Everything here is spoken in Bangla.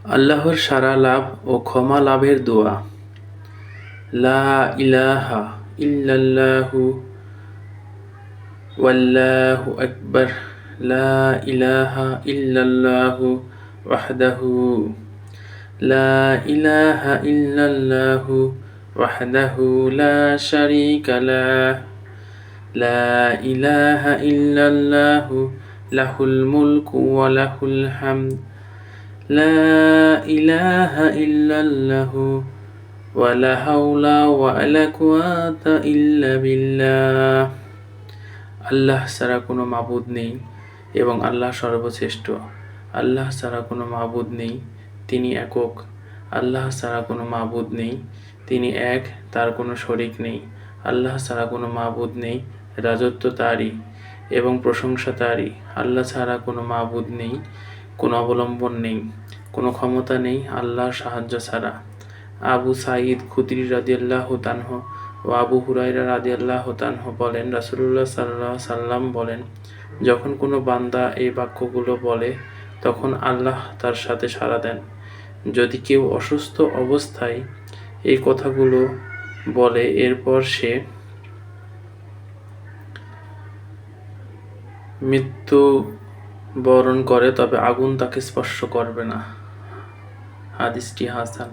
আল্লাহর সারা লাভ ও ক্ষমা লাভের দোয়া। লা ইলাহা ইল্লাল্লাহু ওয়াল্লাহু আকবার। লা ইলাহা ইল্লাল্লাহু ওয়াহদাহু লা ইলাহা ইল্লাল্লাহু ওয়াহদাহু লা শারীকা লাহ। লা ইলাহা ইল্লাল্লাহু লাহুল মুলকু ওয়া লাহুল হামদ। লা ইলাহা ইল্লাল্লাহু ওয়ালা হাওলা ওয়ালা কুওয়াতা ইল্লা বিল্লাহ। আল্লাহ ছাড়া কোনো মাবুদ নেই এবং আল্লাহ সর্বশ্রেষ্ঠ। আল্লাহ ছাড়া কোনো মাবুদ নেই, তিনি একক। আল্লাহ ছাড়া কোনো মাবুদ নেই, তিনি এক, তার কোনো শরিক নেই। আল্লাহ ছাড়া কোনো মাবুদ নেই, রাজত্ব তারই এবং প্রশংসা তারই। আল্লাহ ছাড়া কোনো মাবুদ নেই, কোনো অবলম্বন নেই, কোনো ক্ষমতা নেই আল্লাহর সাহায্য ছাড়া। আবু সাঈদ খুদরি রাদিয়াল্লাহু তাআলা ও আবু হুরায়রা রাদিয়াল্লাহু তাআলা বলেন, রাসূলুল্লাহ সাল্লাল্লাহু আলাইহি ওয়াসাল্লাম বলেন, যখন কোনো বান্দা এই বাক্যগুলো বলে তখন আল্লাহ তার সাথে সাড়া দেন। যদি কেউ অসুস্থ অবস্থায় এই কথাগুলো বলে এরপর সে মৃত্যুবরণ করে তবে আগুন তাকে স্পর্শ করবে না। হাদিসটি হাসান।